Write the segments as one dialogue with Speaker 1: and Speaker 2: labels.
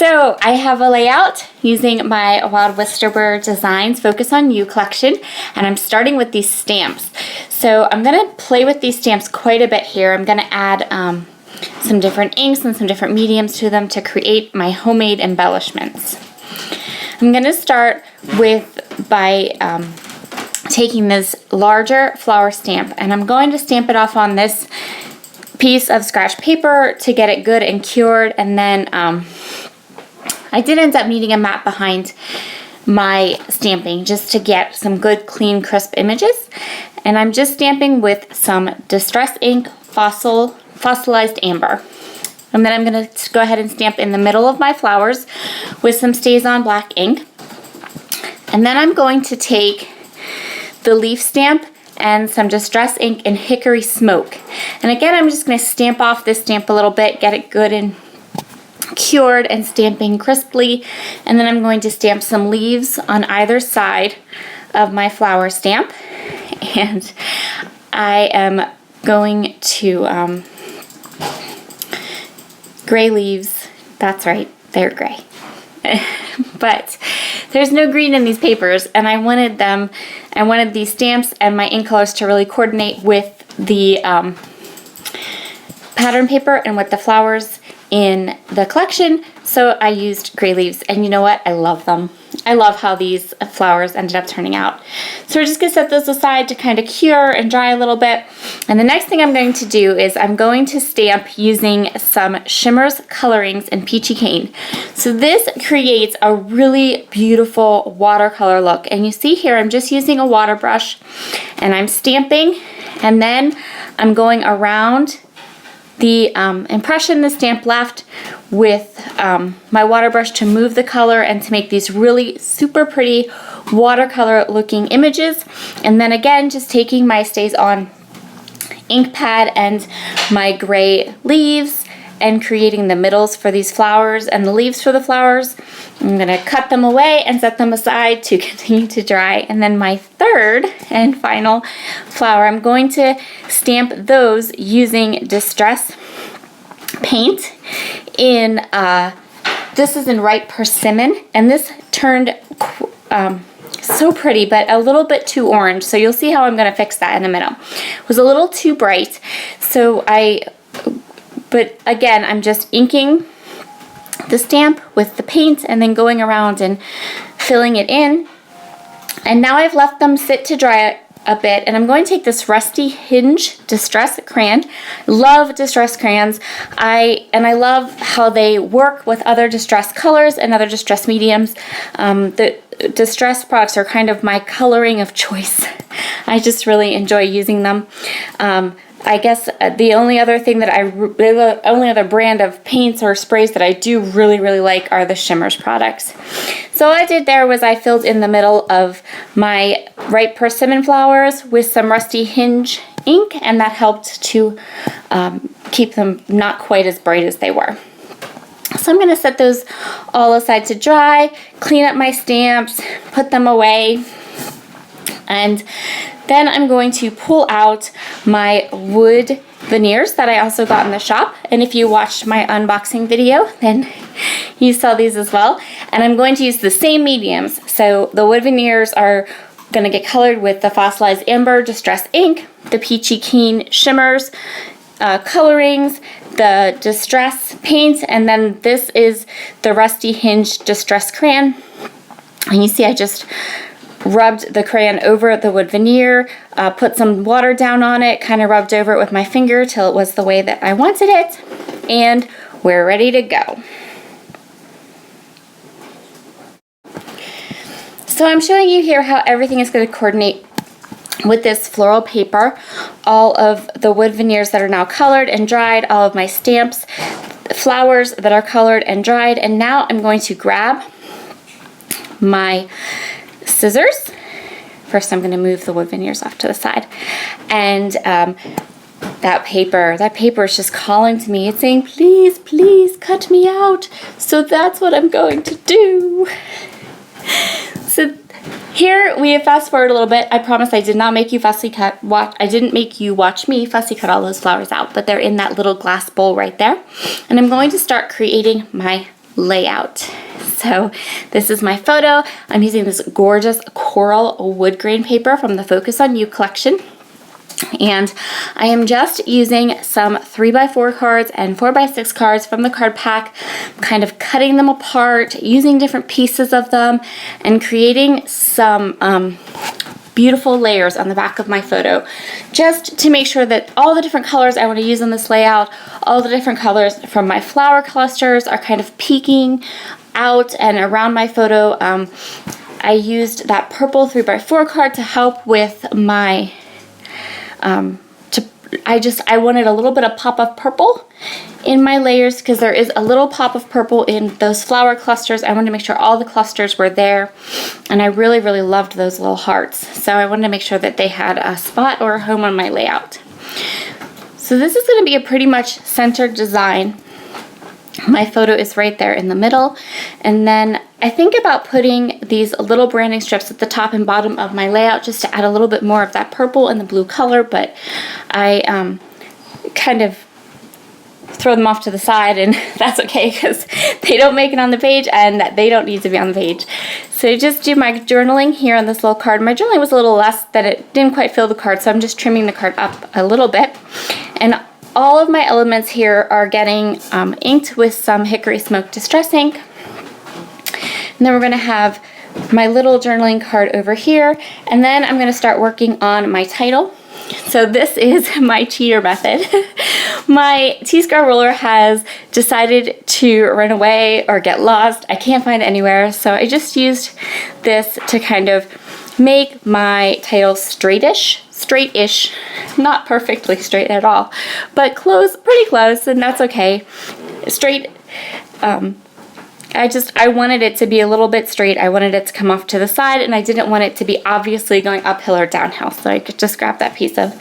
Speaker 1: So I have a layout using my Wild Whisperer Designs Focus on You collection, and I'm starting with these stamps. So I'm going to play with these stamps quite a bit here. I'm going to add some different inks and some different mediums to them to create my homemade embellishments. I'm going to start by taking this larger flower stamp, and I'm going to stamp it off on this piece of scratch paper to get it good and cured, and then I did end up needing a mat behind my stamping just to get some good, clean, crisp images. And I'm just stamping with some Distress ink fossilized amber. And then I'm going to go ahead and stamp in the middle of my flowers with some StazOn black ink. And then I'm going to take the leaf stamp and some Distress ink in Hickory Smoke. And again, I'm just going to stamp off this stamp a little bit, get it good and cured and stamping crisply, and then I'm going to stamp some leaves on either side of my flower stamp, and I am going to gray leaves. That's right, they're gray. But there's no green in these papers, and I wanted these stamps and my ink colors to really coordinate with the pattern paper and with the flowers in the collection, so I used gray leaves, and you know what? I love them. I love how these flowers ended up turning out. So we're just going to set those aside to kind of cure and dry a little bit. And the next thing I'm going to do is I'm going to stamp using some Shimmers colorings in Peachy Cane. So this creates a really beautiful watercolor look. And you see here I'm just using a water brush and I'm stamping, and then I'm going around the impression the stamp left with my water brush to move the color and to make these really super pretty watercolor looking images. And then again, just taking my StazOn ink pad and my gray leaves and creating the middles for these flowers and the leaves for the flowers. I'm going to cut them away and set them aside to continue to dry. And then my third and final flower, I'm going to stamp those using Distress paint in, this is in Ripe Persimmon, and this turned so pretty, but a little bit too orange. So you'll see how I'm going to fix that in a minute. It was a little too bright, so but again, I'm just inking the stamp with the paint and then going around and filling it in. And now I've left them sit to dry a bit, and I'm going to take this Rusty Hinge Distress crayon. Love distress crayons. I love how they work with other distress colors and other distress mediums. The distress products are kind of my coloring of choice. I just really enjoy using them. I guess the only other thing the only other brand of paints or sprays that I do really like are the Shimmers products. So what I did there was I filled in the middle of my Ripe Persimmon flowers with some Rusty Hinge ink, and that helped to keep them not quite as bright as they were. So I'm going to set those all aside to dry, clean up my stamps, put them away, and then I'm going to pull out my wood veneers that I also got in the shop. And if you watched my unboxing video, then you saw these as well. And I'm going to use the same mediums. So the wood veneers are going to get colored with the Fossilized Amber Distress ink, the Peachy Keen Shimmers colorings, the Distress paint, and then this is the Rusty Hinge Distress crayon. And you see I just rubbed the crayon over the wood veneer, put some water down on it, kind of rubbed over it with my finger till it was the way that I wanted it, and we're ready to go. So I'm showing you here how everything is going to coordinate with this floral paper. All of the wood veneers that are now colored and dried, all of my stamps, flowers that are colored and dried, and now I'm going to grab my scissors. First, I'm going to move the wood veneers off to the side, and that paper is just calling to me. It's saying, please cut me out. So that's what I'm going to do. So here we have fast forward a little bit. I promise I did not make you I didn't make you watch me fussy cut all those flowers out, but they're in that little glass bowl right there. And I'm going to start creating my layout. So this is my photo. I'm using this gorgeous coral wood grain paper from the Focus on You collection. And I am just using some 3x4 cards and 4x6 cards from the card pack, kind of cutting them apart, using different pieces of them, and creating some beautiful layers on the back of my photo, just to make sure that all the different colors I want to use in this layout, all the different colors from my flower clusters are kind of peeking out and around my photo. I used that purple 3x4 card to help with my I wanted a little bit of pop of purple in my layers, because there is a little pop of purple in those flower clusters. I wanted to make sure all the clusters were there, and I really, really loved those little hearts. So I wanted to make sure that they had a spot or a home on my layout. So this is going to be a pretty much centered design. My photo is right there in the middle, and then I think about putting these little branding strips at the top and bottom of my layout just to add a little bit more of that purple and the blue color, but I kind of throw them off to the side, and that's okay because they don't make it on the page and they don't need to be on the page. So just do my journaling here on this little card. My journaling was a little less, that it didn't quite fill the card, so I'm just trimming the card up a little bit. And all of my elements here are getting inked with some Hickory Smoke Distress ink. And then we're going to have my little journaling card over here, and then I'm going to start working on my title. So this is my cheater method. My T-Scar roller has decided to run away or get lost. I can't find it anywhere, so I just used this to kind of make my title straightish, not perfectly straight at all, but close, pretty close, and that's okay. Straight, I wanted it to be a little bit straight. I wanted it to come off to the side, and I didn't want it to be obviously going uphill or downhill, so I could just grab that piece of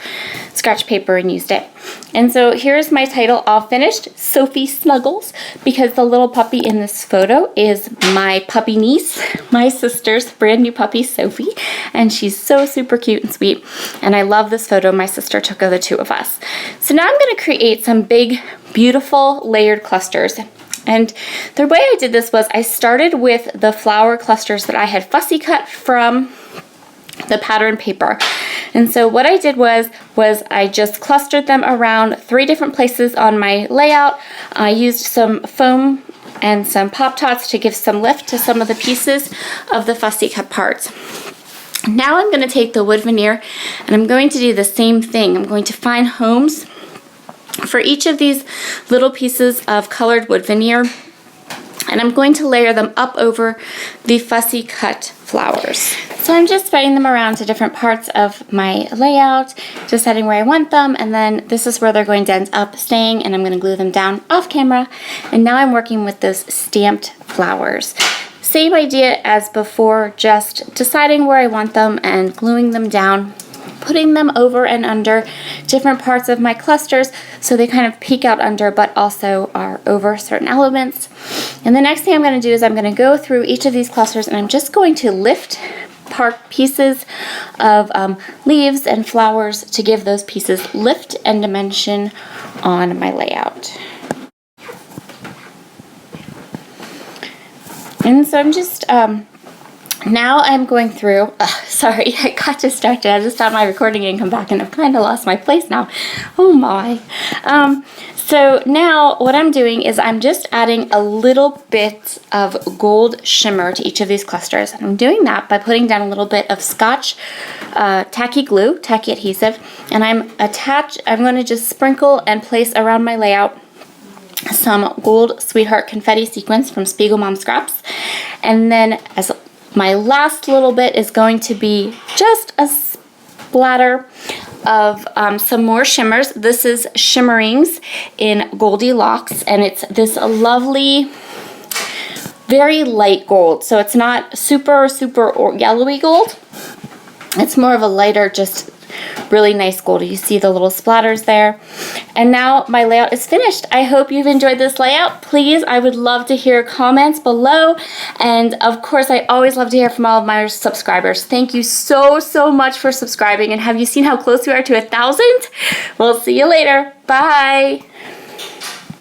Speaker 1: scratch paper and used it. And so here's my title all finished, Sophie Snuggles, because the little puppy in this photo is my puppy niece, my sister's brand new puppy, Sophie, and she's so super cute and sweet, and I love this photo my sister took of the two of us. So now I'm going to create some big, beautiful layered clusters. And the way I did this was I started with the flower clusters that I had fussy cut from the pattern paper. And so what I did was I just clustered them around 3 different places on my layout. I used some foam and some Pop-Tarts to give some lift to some of the pieces of the fussy cut parts. Now I'm going to take the wood veneer and I'm going to do the same thing. I'm going to find homes for each of these little pieces of colored wood veneer, and I'm going to layer them up over the fussy cut flowers. So I'm just spreading them around to different parts of my layout, deciding where I want them, and then this is where they're going to end up staying, and I'm going to glue them down off camera. And now I'm working with those stamped flowers. Same idea as before, just deciding where I want them and gluing them down, putting them over and under different parts of my clusters so they kind of peek out under but also are over certain elements. And the next thing I'm going to do is I'm going to go through each of these clusters and I'm just going to lift pieces of leaves and flowers to give those pieces lift and dimension on my layout. And so I'm just now I'm going through, sorry, I got distracted. I just stopped my recording and come back and I've kind of lost my place now. Oh my. So now what I'm doing is I'm just adding a little bit of gold shimmer to each of these clusters. And I'm doing that by putting down a little bit of Scotch tacky glue, tacky adhesive, and I'm going to just sprinkle and place around my layout some gold Sweetheart confetti sequins from Spiegelmom Scraps. And then as my last little bit is going to be just a splatter of some more shimmers. This is Shimmerings in Goldilocks, and it's this lovely, very light gold. So it's not super yellowy gold. It's more of a lighter, just really nice gold. You see the little splatters there. And now my layout is finished. I hope you've enjoyed this layout. Please, I would love to hear comments below. And of course, I always love to hear from all of my subscribers. Thank you so much for subscribing. And have you seen how close we are to 1,000? We'll see you later. Bye.